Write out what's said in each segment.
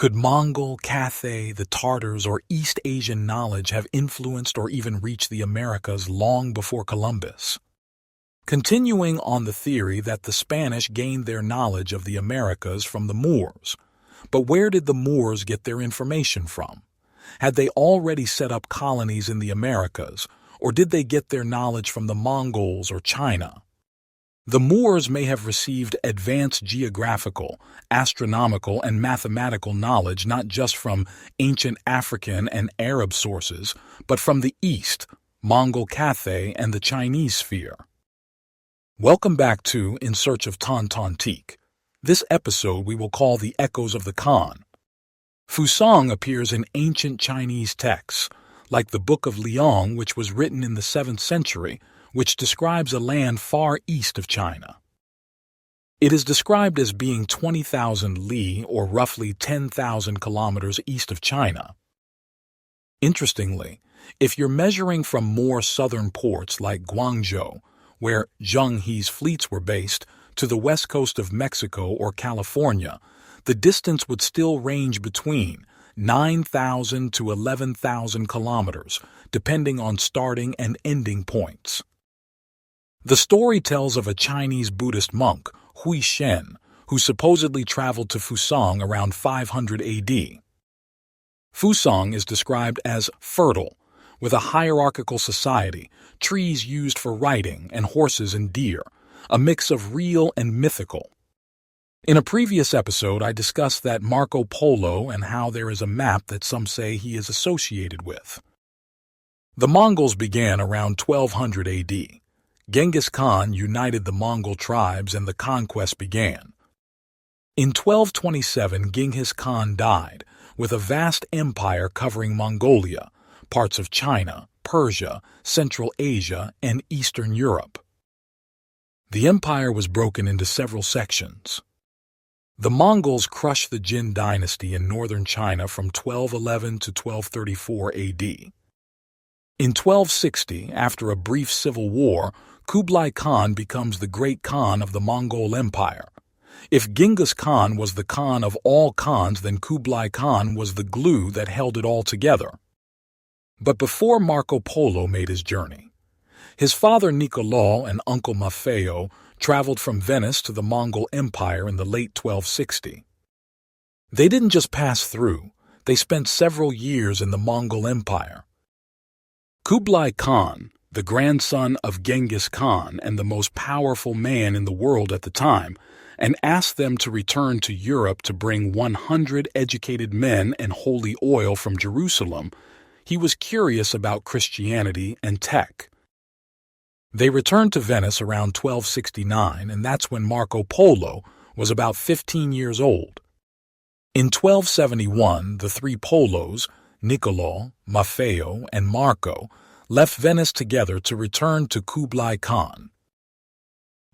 Could Mongol, Cathay, the Tartars, or East Asian knowledge have influenced or even reached the Americas long before Columbus? Continuing on the theory that the Spanish gained their knowledge of the Americas from the Moors. But where did the Moors get their information from? Had they already set up colonies in the Americas, or did they get their knowledge from the Mongols or China? The Moors may have received advanced geographical, astronomical, and mathematical knowledge not just from ancient African and Arab sources, but from the East, Mongol Cathay, and the Chinese sphere. Welcome back to In Search of Tontonteac. This episode we will call The Echoes of the Khan. Fusang appears in ancient Chinese texts, like the Book of Liang, which was written in the 7th century, which describes a land far east of China. It is described as being 20,000 li, or roughly 10,000 kilometers east of China. Interestingly, if you're measuring from more southern ports like Guangzhou, where Zheng He's fleets were based, to the west coast of Mexico or California, the distance would still range between 9,000 to 11,000 kilometers, depending on starting and ending points. The story tells of a Chinese Buddhist monk, Hui Shen, who supposedly traveled to Fusang around 500 AD. Fusang is described as fertile, with a hierarchical society, trees used for writing, and horses and deer, a mix of real and mythical. In a previous episode, I discussed that Marco Polo and how there is a map that some say he is associated with. The Mongols began around 1200 AD. Genghis Khan united the Mongol tribes and the conquest began. In 1227, Genghis Khan died, with a vast empire covering Mongolia, parts of China, Persia, Central Asia, and Eastern Europe. The empire was broken into several sections. The Mongols crushed the Jin dynasty in northern China from 1211 to 1234 AD. In 1260, after a brief civil war, Kublai Khan becomes the great Khan of the Mongol Empire. If Genghis Khan was the Khan of all Khans, then Kublai Khan was the glue that held it all together. But before Marco Polo made his journey, his father Nicolò and uncle Maffeo traveled from Venice to the Mongol Empire in the late 1260. They didn't just pass through, they spent several years in the Mongol Empire. Kublai Khan, the grandson of Genghis Khan and the most powerful man in the world at the time, and asked them to return to Europe to bring 100 educated men and holy oil from Jerusalem. He was curious about Christianity and tech. They returned to Venice around 1269, and that's when Marco Polo was about 15 years old. In 1271, the three Polos, Niccolò, Maffeo, and Marco, left Venice together to return to Kublai Khan.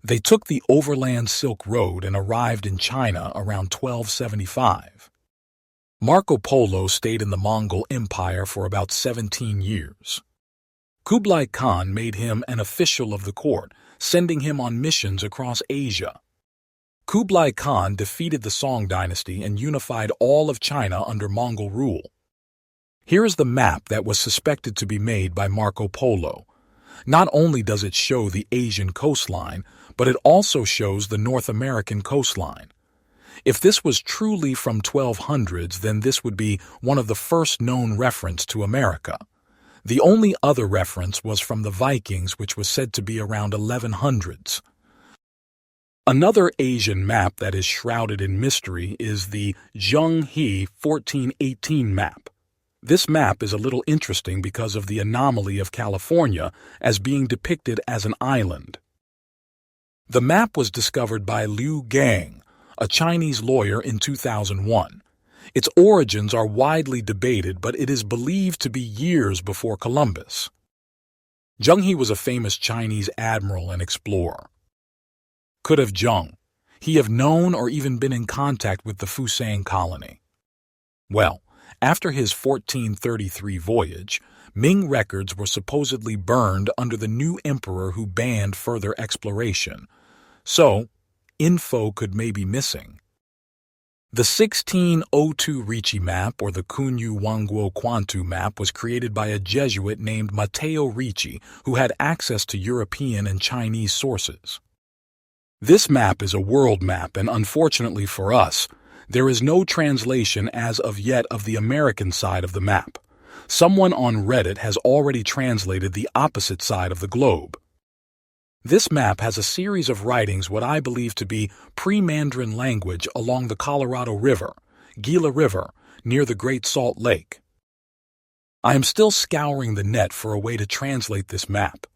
They took the overland Silk Road and arrived in China around 1275. Marco Polo stayed in the Mongol Empire for about 17 years. Kublai Khan made him an official of the court, sending him on missions across Asia. Kublai Khan defeated the Song dynasty and unified all of China under Mongol rule. Here is the map that was suspected to be made by Marco Polo. Not only does it show the Asian coastline, but it also shows the North American coastline. If this was truly from 1200s, then this would be one of the first known reference to America. The only other reference was from the Vikings, which was said to be around 1100s. Another Asian map that is shrouded in mystery is the Zheng He 1418 map. This map is a little interesting because of the anomaly of California as being depicted as an island. The map was discovered by Liu Gang, a Chinese lawyer, in 2001. Its origins are widely debated, but it is believed to be years before Columbus. Zheng He was a famous Chinese admiral and explorer. Could have Zheng He have known or even been in contact with the Fusang colony? Well, after his 1433 voyage, Ming records were supposedly burned under the new emperor who banned further exploration. So, info could may be missing. The 1602 Ricci map, or the Kunyu Wangguo Quantu map, was created by a Jesuit named Matteo Ricci, who had access to European and Chinese sources. This map is a world map, and unfortunately for us, there is no translation as of yet of the American side of the map. Someone on Reddit has already translated the opposite side of the globe. This map has a series of writings what I believe to be pre-Mandarin language along the Colorado River, Gila River, near the Great Salt Lake. I am still scouring the net for a way to translate this map.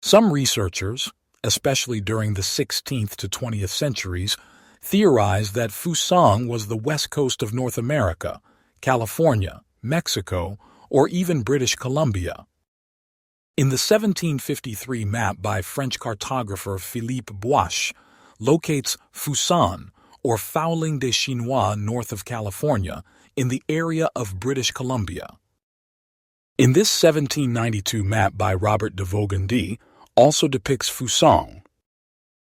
Some researchers, especially during the 16th to 20th centuries, theorized that Fusang was the west coast of North America, California, Mexico, or even British Columbia. In the 1753 map by French cartographer Philippe Boisch, locates Fusan, or Fouling des Chinois, north of California, in the area of British Columbia. In this 1792 map by Robert de Vaugendy, also depicts Fusang.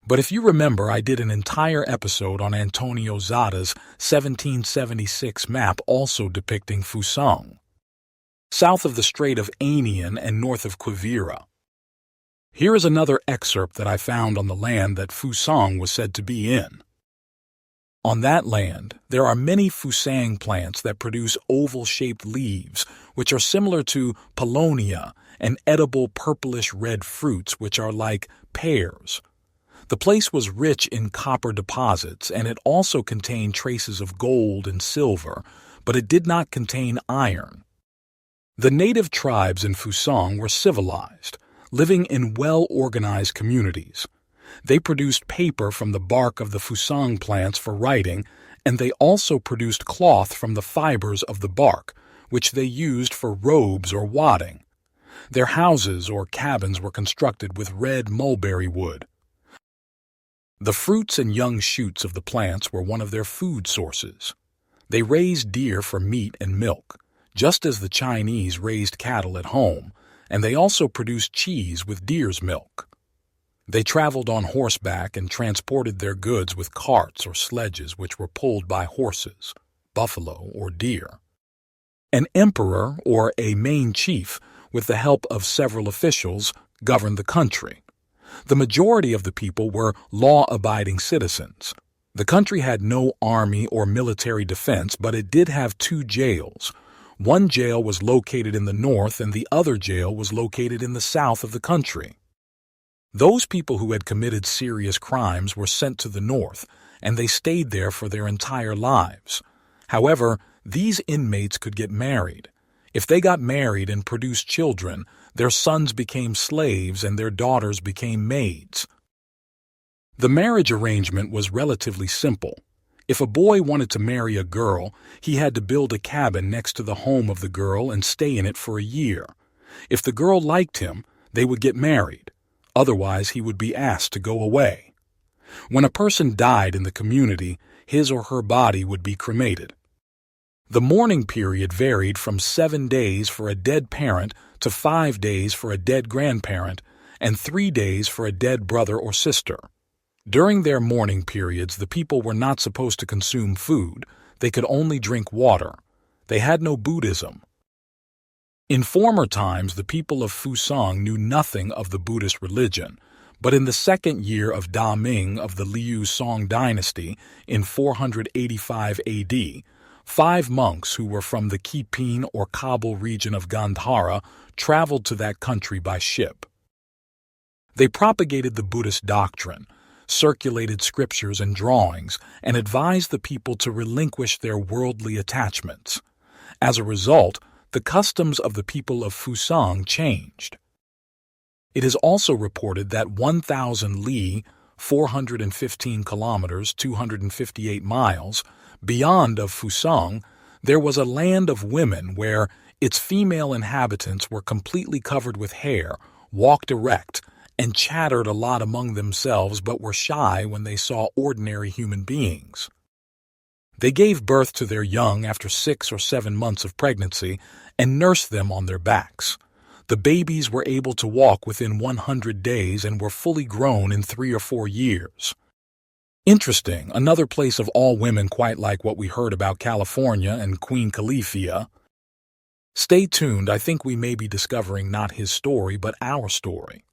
But if you remember, I did an entire episode on Antonio Zada's 1776 map also depicting Fusang, south of the Strait of Anian and north of Quivira. Here is another excerpt that I found on the land that Fusang was said to be in. On that land, there are many Fusang plants that produce oval-shaped leaves, which are similar to paulownia, and edible purplish-red fruits which are like pears. The place was rich in copper deposits, and it also contained traces of gold and silver, but it did not contain iron. The native tribes in Fusang were civilized, living in well-organized communities. They produced paper from the bark of the Fusang plants for writing, and they also produced cloth from the fibers of the bark, which they used for robes or wadding. Their houses or cabins were constructed with red mulberry wood. The fruits and young shoots of the plants were one of their food sources. They raised deer for meat and milk, just as the Chinese raised cattle at home, and they also produced cheese with deer's milk. They traveled on horseback and transported their goods with carts or sledges which were pulled by horses, buffalo, or deer. An emperor or a main chief, with the help of several officials, governed the country. The majority of the people were law-abiding citizens. The country had no army or military defense, but it did have 2 jails. One jail was located in the north and the other jail was located in the south of the country. Those people who had committed serious crimes were sent to the north, and they stayed there for their entire lives. However, these inmates could get married. If they got married and produced children, their sons became slaves and their daughters became maids. The marriage arrangement was relatively simple. If a boy wanted to marry a girl, he had to build a cabin next to the home of the girl and stay in it for a year. If the girl liked him, they would get married. Otherwise, he would be asked to go away. When a person died in the community, his or her body would be cremated. The mourning period varied from 7 days for a dead parent to 5 days for a dead grandparent and 3 days for a dead brother or sister. During their mourning periods, the people were not supposed to consume food. They could only drink water. They had no Buddhism. In former times, the people of Fusang knew nothing of the Buddhist religion, but in the 2nd year of Da Ming of the Liu Song dynasty in 485 AD, 5 monks who were from the Qiping or Kabul region of Gandhara traveled to that country by ship. They propagated the Buddhist doctrine, circulated scriptures and drawings, and advised the people to relinquish their worldly attachments. As a result, the customs of the people of Fusang changed. It is also reported that 1,000 li, 415 kilometers, 258 miles, beyond of Fusang, there was a land of women where its female inhabitants were completely covered with hair, walked erect, and chattered a lot among themselves but were shy when they saw ordinary human beings. They gave birth to their young after 6 or 7 months of pregnancy and nursed them on their backs. The babies were able to walk within 100 days and were fully grown in 3 or 4 years. Interesting, another place of all women quite like what we heard about California and Queen Califia. Stay tuned, I think we may be discovering not his story but our story.